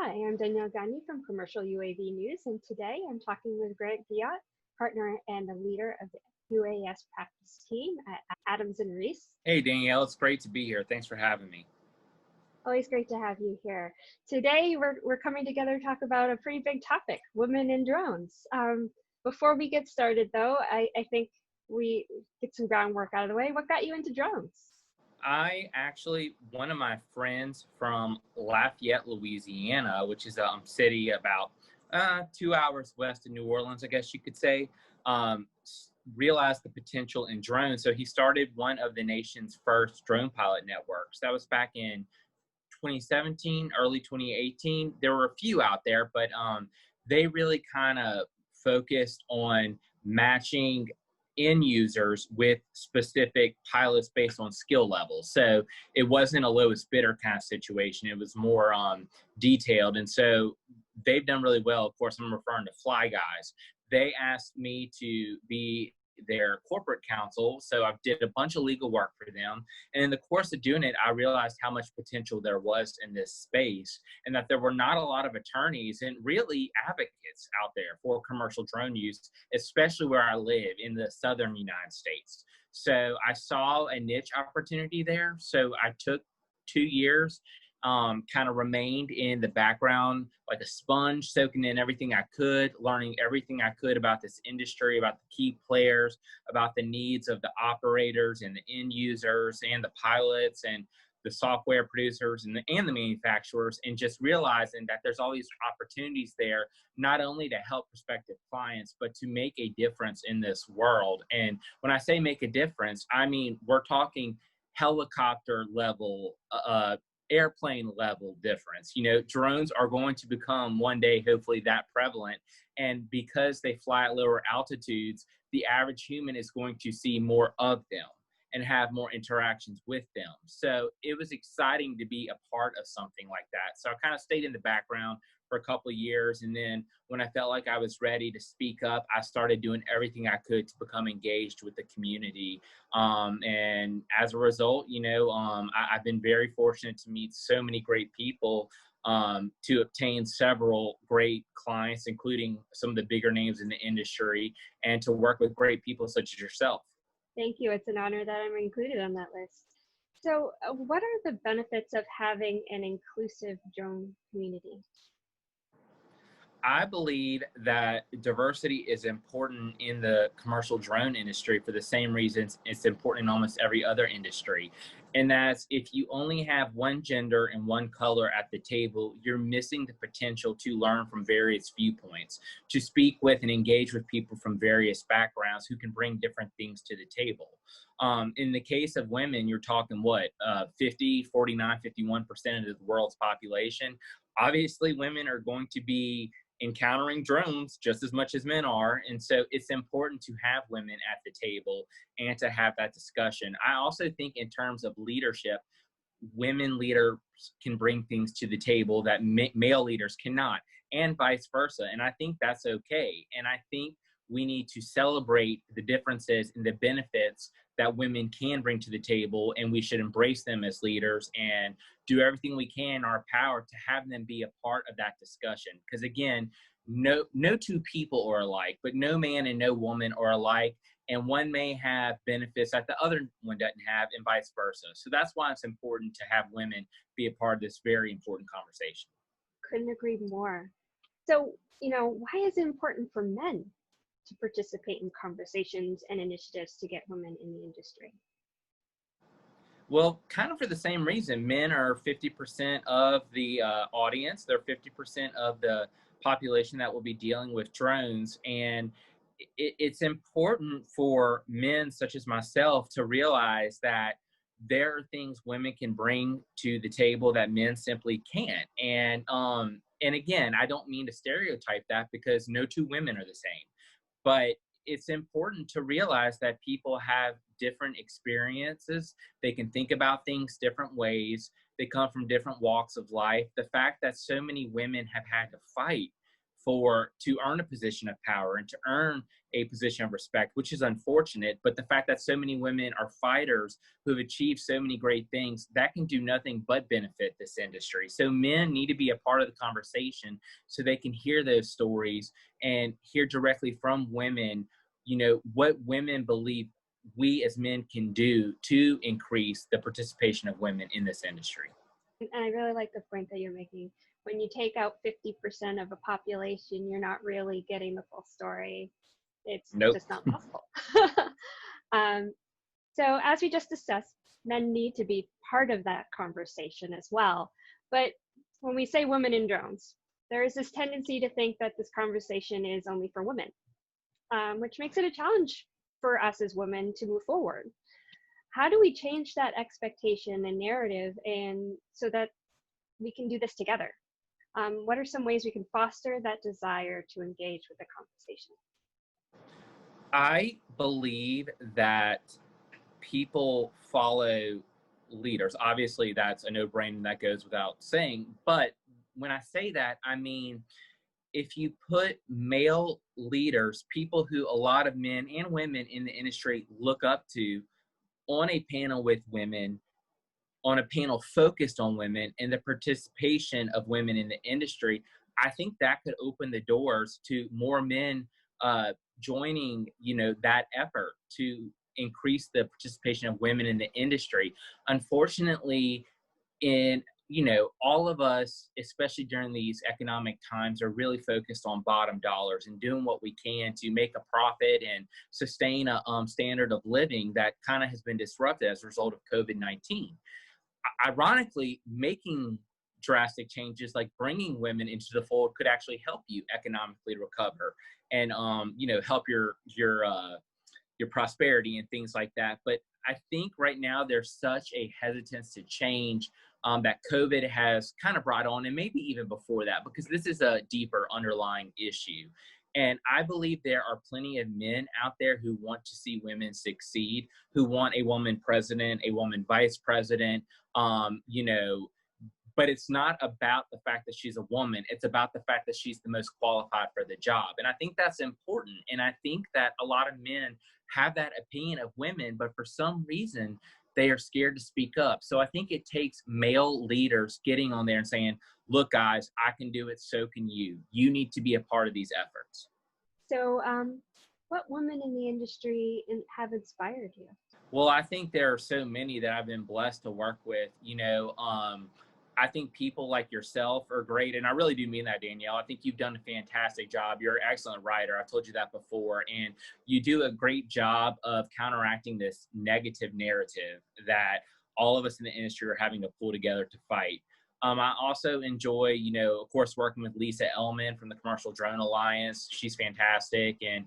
Hi, I'm Danielle Gagne from Commercial UAV News, and today I'm talking with Guillot, partner and a leader of the UAS practice team at Adams and Reese. Hey, Danielle, it's great to be here. Thanks for having me. Always great to have you here. Today we're coming together to talk about a pretty big topic, women in drones. Before we get started though, I think we get some groundwork out of the way. What got you into drones? One of my friends from Lafayette, Louisiana, which is a city about 2 hours west of New Orleans, I guess you could say, realized the potential in drones. So he started one of the nation's first drone pilot networks. That was back in 2017, early 2018. There were a few out there, but they really kind of focused on matching end users with specific pilots based on skill levels. So it wasn't a lowest bidder kind of situation. It was more detailed. And so they've done really well. Of course, I'm referring to Fly Guys. They asked me to be their corporate counsel. So I did a bunch of legal work for them. And in the course of doing it, I realized how much potential there was in this space and that there were not a lot of attorneys and really advocates out there for commercial drone use, especially where I live in the southern United States. So I saw a niche opportunity there. So I took 2 years, kind of remained in the background like a sponge, soaking in everything I could, learning everything I could about this industry, about the key players, about the needs of the operators and the end users and the pilots and the software producers and the manufacturers, and just realizing that there's all these opportunities there, not only to help prospective clients, but to make a difference in this world. And when I say make a difference, I mean, we're talking helicopter level, airplane level difference. You know, drones are going to become one day, hopefully, that prevalent. And because they fly at lower altitudes, the average human is going to see more of them and have more interactions with them. So it was exciting to be a part of something like that. So I kind of stayed in the background for a couple of years. And then when I felt like I was ready to speak up, I started doing everything I could to become engaged with the community. And as a result, I've been very fortunate to meet so many great people, to obtain several great clients, including some of the bigger names in the industry, and to work with great people such as yourself. Thank you. It's an honor that I'm included on that list. So what are the benefits of having an inclusive drone community? I believe that diversity is important in the commercial drone industry for the same reasons it's important in almost every other industry. And that's, if you only have one gender and one color at the table, you're missing the potential to learn from various viewpoints, to speak with and engage with people from various backgrounds who can bring different things to the table. In the case of women, you're talking 50, 49, 51% of the world's population. Obviously, women are going to be encountering drones just as much as men are. And so it's important to have women at the table and to have that discussion. I also think in terms of leadership, women leaders can bring things to the table that male leaders cannot, and vice versa. And I think that's okay. And I think we need to celebrate the differences and the benefits that women can bring to the table, and we should embrace them as leaders and do everything we can in our power to have them be a part of that discussion. Because again, no two people are alike, but no man and no woman are alike, and one may have benefits that the other one doesn't have, and vice versa. So that's why it's important to have women be a part of this very important conversation. Couldn't agree more. So, why is it important for men to participate in conversations and initiatives to get women in the industry? Well, kind of for the same reason. Men are 50% of the audience. They're 50% of the population that will be dealing with drones. And it's important for men such as myself to realize that there are things women can bring to the table that men simply can't. And again, I don't mean to stereotype that, because no two women are the same. But it's important to realize that people have different experiences. They can think about things different ways. They come from different walks of life. The fact that so many women have had to fight to earn a position of power and to earn a position of respect, which is unfortunate. But the fact that so many women are fighters who have achieved so many great things, that can do nothing but benefit this industry. So men need to be a part of the conversation so they can hear those stories and hear directly from women, what women believe we as men can do to increase the participation of women in this industry. And I really like the point that you're making. When you take out 50% of a population, you're not really getting the full story. It's Nope. just not possible. So as we just discussed, men need to be part of that conversation as well. But when we say women in drones, there is this tendency to think that this conversation is only for women, which makes it a challenge for us as women to move forward. How do we change that expectation and narrative, and so that we can do this together? What are some ways we can foster that desire to engage with the conversation? I believe that people follow leaders. Obviously, that's a no-brainer, that goes without saying. But when I say that, I mean, if you put male leaders, people who a lot of men and women in the industry look up to, on a panel with women, on a panel focused on women and the participation of women in the industry, I think that could open the doors to more men joining, that effort to increase the participation of women in the industry. Unfortunately, all of us, especially during these economic times, are really focused on bottom dollars and doing what we can to make a profit and sustain a standard of living that kind of has been disrupted as a result of COVID-19. Ironically, making drastic changes like bringing women into the fold could actually help you economically recover and help your prosperity and things like that. But I think right now there's such a hesitance to change that COVID has kind of brought on, and maybe even before that, because this is a deeper underlying issue. And I believe there are plenty of men out there who want to see women succeed, who want a woman president, a woman vice president, but it's not about the fact that she's a woman. It's about the fact that she's the most qualified for the job. And I think that's important. And I think that a lot of men have that opinion of women, but for some reason, they are scared to speak up. So I think it takes male leaders getting on there and saying, look, guys, I can do it. So can you. You need to be a part of these efforts. So what women in the industry have inspired you? Well, I think there are so many that I've been blessed to work with. I think people like yourself are great. And I really do mean that, Danielle. I think you've done a fantastic job. You're an excellent writer. I've told you that before. And you do a great job of counteracting this negative narrative that all of us in the industry are having to pull together to fight. I also enjoy, of course, working with Lisa Ellman from the Commercial Drone Alliance. She's fantastic and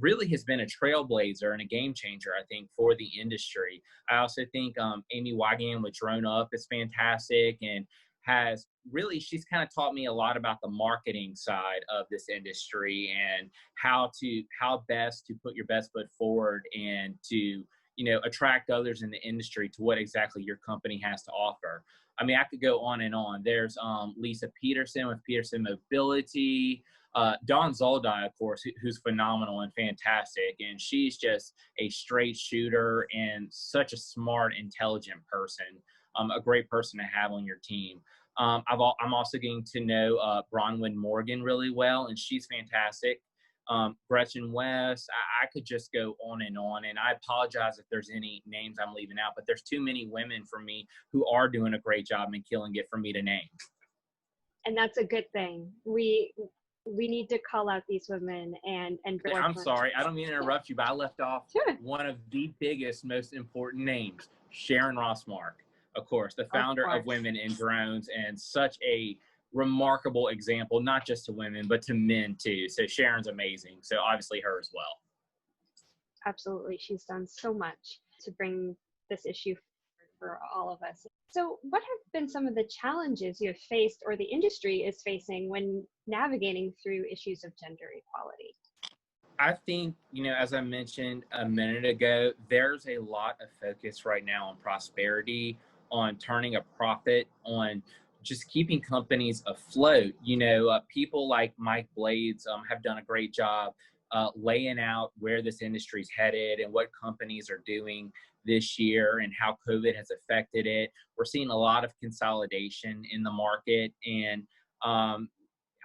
really has been a trailblazer and a game changer, I think, for the industry. I also think Amy Wygand with Drone Up is fantastic and she's kind of taught me a lot about the marketing side of this industry and how best to put your best foot forward and to, attract others in the industry to what exactly your company has to offer. I mean, I could go on and on. There's Lisa Peterson with Peterson Mobility, Dawn Zoldi, of course, who's phenomenal and fantastic. And she's just a straight shooter and such a smart, intelligent person, a great person to have on your team. I'm also getting to know Bronwyn Morgan really well, and she's fantastic. Gretchen West, I could just go on, and I apologize if there's any names I'm leaving out, but there's too many women for me who are doing a great job and killing it for me to name. And that's a good thing. We need to call out these women and I'm sorry, I don't mean to interrupt you, but I left off one of the biggest, most important names, Sharon Rossmark, of course, the founder of Women in Drones, and such a remarkable example, not just to women, but to men too. So Sharon's amazing. So obviously her as well. Absolutely. She's done so much to bring this issue for all of us. So what have been some of the challenges you have faced or the industry is facing when navigating through issues of gender equality? I think, as I mentioned a minute ago, there's a lot of focus right now on prosperity, on turning a profit, on just keeping companies afloat. People like Mike Blades have done a great job laying out where this industry is headed and what companies are doing this year and how COVID has affected it. We're seeing a lot of consolidation in the market. And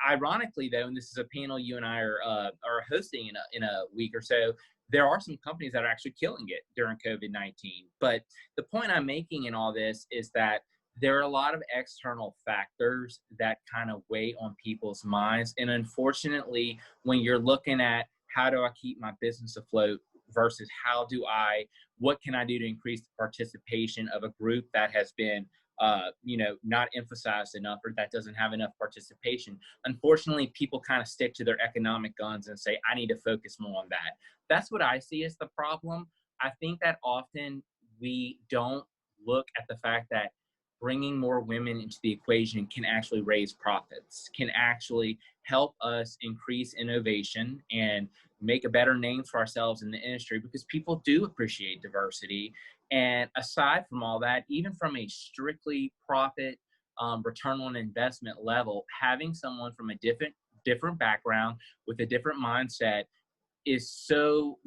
ironically, though, and this is a panel you and I are hosting in a week or so, there are some companies that are actually killing it during COVID-19. But the point I'm making in all this is that there are a lot of external factors that kind of weigh on people's minds. And unfortunately, when you're looking at how do I keep my business afloat versus what can I do to increase the participation of a group that has been not emphasized enough, or that doesn't have enough participation. Unfortunately, people kind of stick to their economic guns and say, I need to focus more on that. That's what I see as the problem. I think that often we don't look at the fact that bringing more women into the equation can actually raise profits, can actually help us increase innovation and make a better name for ourselves in the industry, because people do appreciate diversity. And aside from all that, even from a strictly profit return on investment level, having someone from a different background with a different mindset is so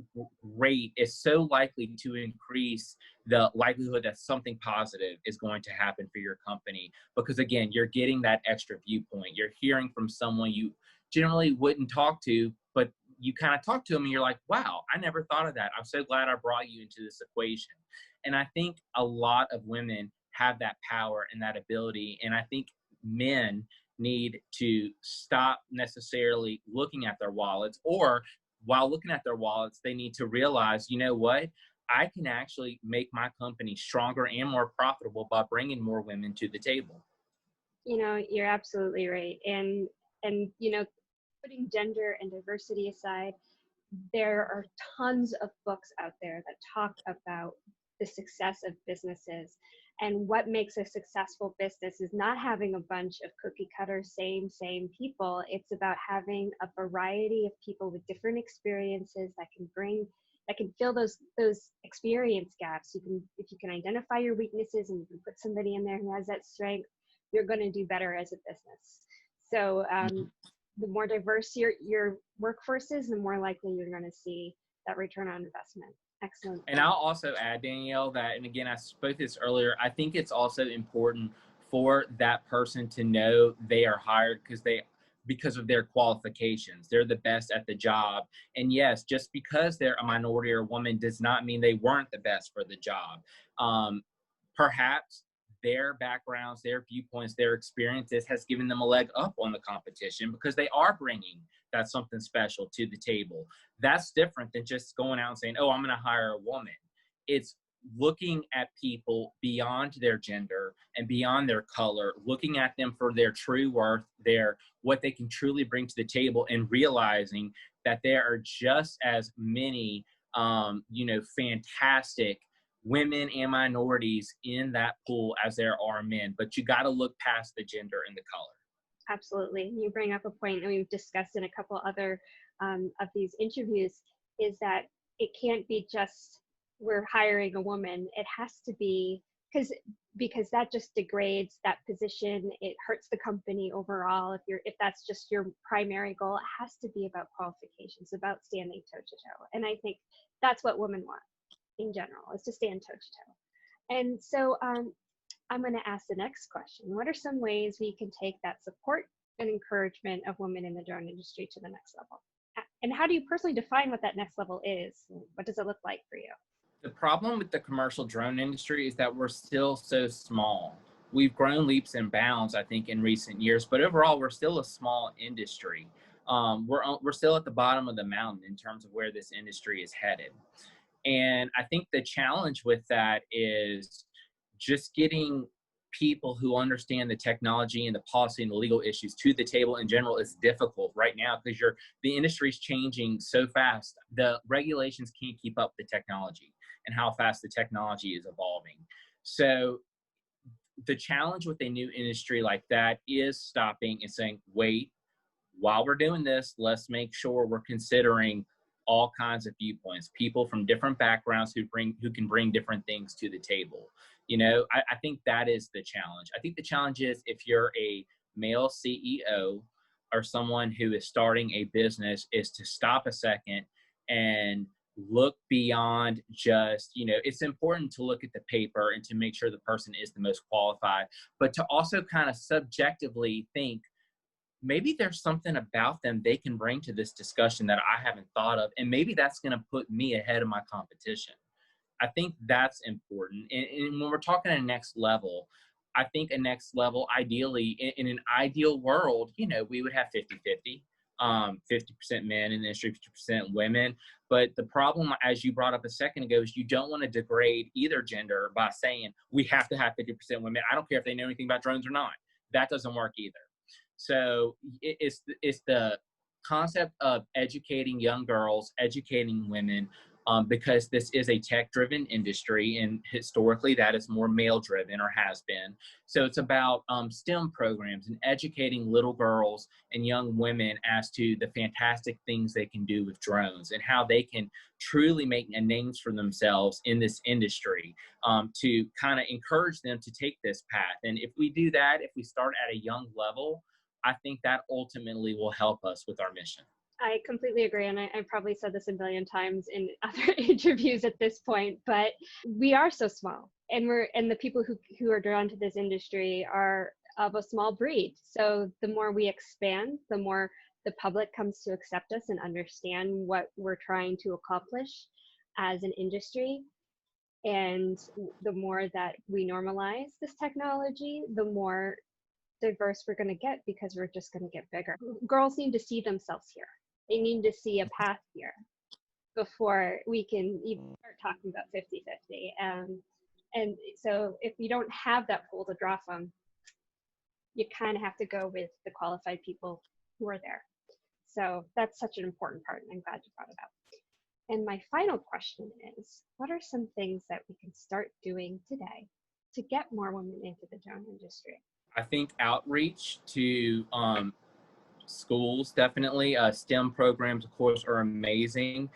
great, is so likely to increase the likelihood that something positive is going to happen for your company. Because again, you're getting that extra viewpoint. You're hearing from someone you generally wouldn't talk to, but you kind of talk to them and you're like, wow, I never thought of that. I'm so glad I brought you into this equation. And I think a lot of women have that power and that ability. And I think men need to stop necessarily looking at their wallets, or while looking at their wallets, they need to realize, you know what, I can actually make my company stronger and more profitable by bringing more women to the table. You're absolutely right. And putting gender and diversity aside, there are tons of books out there that talk about the success of businesses. And what makes a successful business is not having a bunch of cookie cutter, same people. It's about having a variety of people with different experiences that can fill those experience gaps. If you can identify your weaknesses and you can put somebody in there who has that strength, you're going to do better as a business. So the more diverse your workforce is, the more likely you're going to see that return on investment. Excellent. And I'll also add, Danielle, that, and again, I spoke this earlier, I think it's also important for that person to know they are hired because of their qualifications. They're the best at the job. And yes, just because they're a minority or a woman does not mean they weren't the best for the job. Perhaps their backgrounds, their viewpoints, their experiences has given them a leg up on the competition because they are bringing that something special to the table. That's different than just going out and saying, oh, I'm going to hire a woman. It's looking at people beyond their gender and beyond their color, looking at them for their true worth, what they can truly bring to the table, and realizing that there are just as many, fantastic women and minorities in that pool as there are men. But you got to look past the gender and the color. Absolutely. You bring up a point that we've discussed in a couple other of these interviews, is that it can't be just we're hiring a woman. It has to be because that just degrades that position. It hurts the company overall. If that's just your primary goal, it has to be about qualifications, about standing toe to toe. And I think that's what women want in general, is to stand toe to toe. And so I'm going to ask the next question. What are some ways we can take that support and encouragement of women in the drone industry to the next level? And how do you personally define what that next level is? What does it look like for you? The problem with the commercial drone industry is that we're still so small. We've grown leaps and bounds, I think, in recent years, but overall, we're still a small industry. We're still at the bottom of the mountain in terms of where this industry is headed. And I think the challenge with that is just getting people who understand the technology and the policy and the legal issues to the table in general is difficult right now, because the industry is changing so fast. The regulations can't keep up with the technology and how fast the technology is evolving. So the challenge with a new industry like that is stopping and saying, wait, while we're doing this, let's make sure we're considering all kinds of viewpoints, people from different backgrounds who can bring different things to the table. You know, I think that is the challenge. I think the challenge is if you're a male CEO or someone who is starting a business, is to stop a second and look beyond just, you know, it's important to look at the paper and to make sure the person is the most qualified, but to also kind of subjectively think, maybe there's something about them they can bring to this discussion that I haven't thought of. And maybe that's going to put me ahead of my competition. I think that's important. And when we're talking a next level, I think a next level, ideally, in an ideal world, you know, we would have 50-50, 50% men in the industry, 50% women. But the problem, as you brought up a second ago, is you don't want to degrade either gender by saying we have to have 50% women. I don't care if they know anything about drones or not. That doesn't work either. So it's the concept of educating young girls, educating women, because this is a tech-driven industry, and historically that is more male-driven or has been. So it's about STEM programs and educating little girls and young women as to the fantastic things they can do with drones and how they can truly make names for themselves in this industry, to kind of encourage them to take this path. And if we do that, if we start at a young level, I think that ultimately will help us with our mission. I completely agree. And I probably said this a billion times in other interviews at this point, but we are so small, and the people who are drawn to this industry are of a small breed. So the more we expand, the more the public comes to accept us and understand what we're trying to accomplish as an industry. And the more that we normalize this technology, the more diverse we're going to get, because we're just going to get bigger. Girls need to see themselves here. They need to see a path here before we can even start talking about 50-50. And so if you don't have that pool to draw from, you kind of have to go with the qualified people who are there. So that's such an important part, and I'm glad you brought it up. And my final question is, what are some things that we can start doing today to get more women into the drone industry? I think outreach to schools, definitely. STEM programs, of course, are amazing.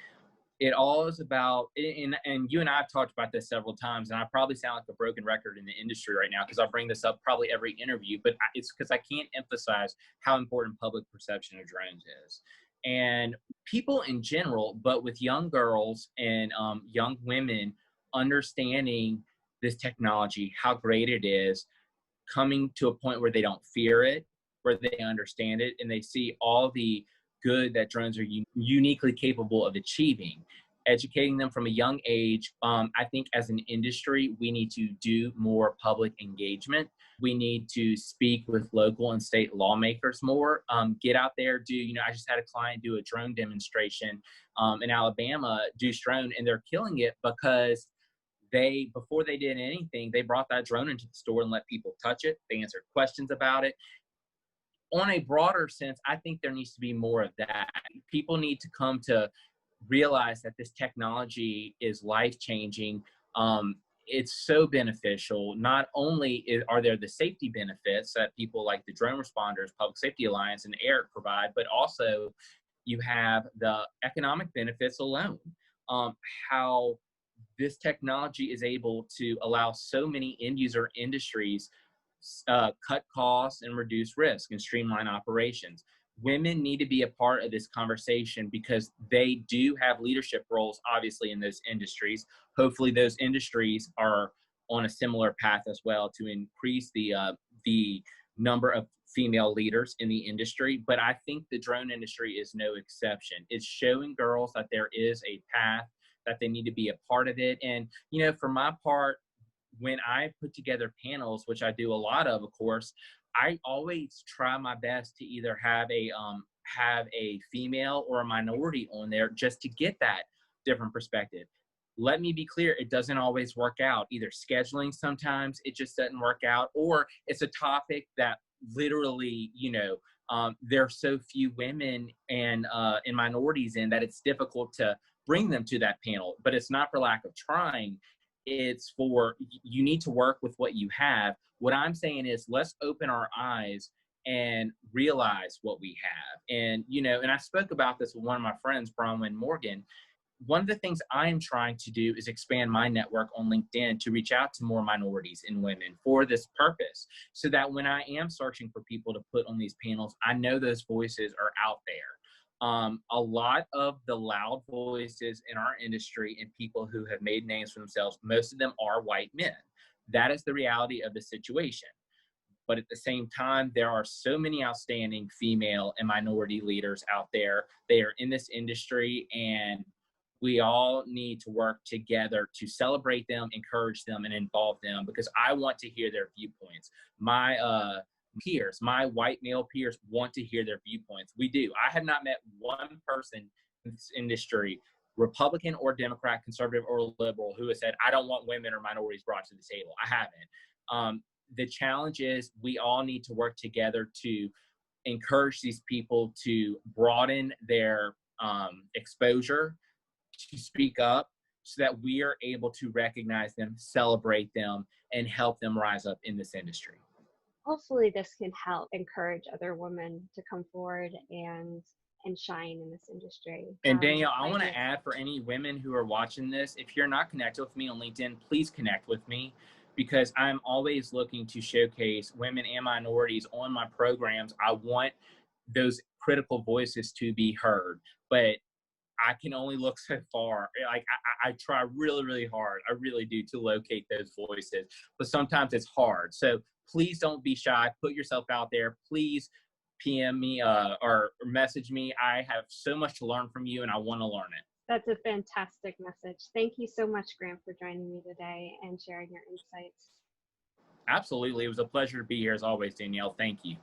It all is about, and you and I have talked about this several times, and I probably sound like a broken record in the industry right now because I bring this up probably every interview, but it's because I can't emphasize how important public perception of drones is. And people in general, but with young girls and young women understanding this technology, how great it is, coming to a point where they don't fear it, where they understand it, and they see all the good that drones are uniquely capable of achieving. Educating them from a young age. I think as an industry, we need to do more public engagement. We need to speak with local and state lawmakers more. Get out there, I just had a client do a drone demonstration in Alabama, do drone, and they're killing it because before they did anything, they brought that drone into the store and let people touch it. They answered questions about it. On a broader sense, I think there needs to be more of that. People need to come to realize that this technology is life-changing. It's so beneficial. Not only are there the safety benefits that people like the Drone Responders, Public Safety Alliance, and ERIC provide, but also you have the economic benefits alone. How this technology is able to allow so many end user industries cut costs and reduce risk and streamline operations. Women need to be a part of this conversation because they do have leadership roles, obviously, in those industries. Hopefully those industries are on a similar path as well to increase the number of female leaders in the industry. But I think the drone industry is no exception. It's showing girls that there is a path, that they need to be a part of it. And, for my part, when I put together panels, which I do a lot of course, I always try my best to either have a female or a minority on there just to get that different perspective. Let me be clear, it doesn't always work out. Either scheduling, sometimes it just doesn't work out, or it's a topic that literally, there are so few women and minorities in that it's difficult to bring them to that panel. But it's not for lack of trying. It's for, you need to work with what you have. What I'm saying is, let's open our eyes and realize what we have. And, and I spoke about this with one of my friends, Bronwyn Morgan. One of the things I am trying to do is expand my network on LinkedIn to reach out to more minorities and women for this purpose, so that when I am searching for people to put on these panels, I know those voices are out there. A lot of the loud voices in our industry and people who have made names for themselves, most of them are white men. That is the reality of the situation. But at the same time, there are so many outstanding female and minority leaders out there. They are in this industry, and we all need to work together to celebrate them, encourage them, and involve them, because I want to hear their viewpoints. My peers, my white male peers, want to hear their viewpoints. We do. I have not met one person in this industry, Republican or Democrat, conservative or liberal, who has said, I don't want women or minorities brought to the table. I haven't. The challenge is we all need to work together to encourage these people to broaden their exposure, to speak up, so that we are able to recognize them, celebrate them, and help them rise up in this industry. Hopefully this can help encourage other women to come forward and shine in this industry. And Danielle, I want to add, for any women who are watching this, if you're not connected with me on LinkedIn, please connect with me, because I'm always looking to showcase women and minorities on my programs. I want those critical voices to be heard, but I can only look so far. Like I try really, really hard. I really do, to locate those voices, but sometimes it's hard. So please don't be shy. Put yourself out there. Please PM me or message me. I have so much to learn from you, and I want to learn it. That's a fantastic message. Thank you so much, Grant, for joining me today and sharing your insights. Absolutely. It was a pleasure to be here as always, Danielle. Thank you.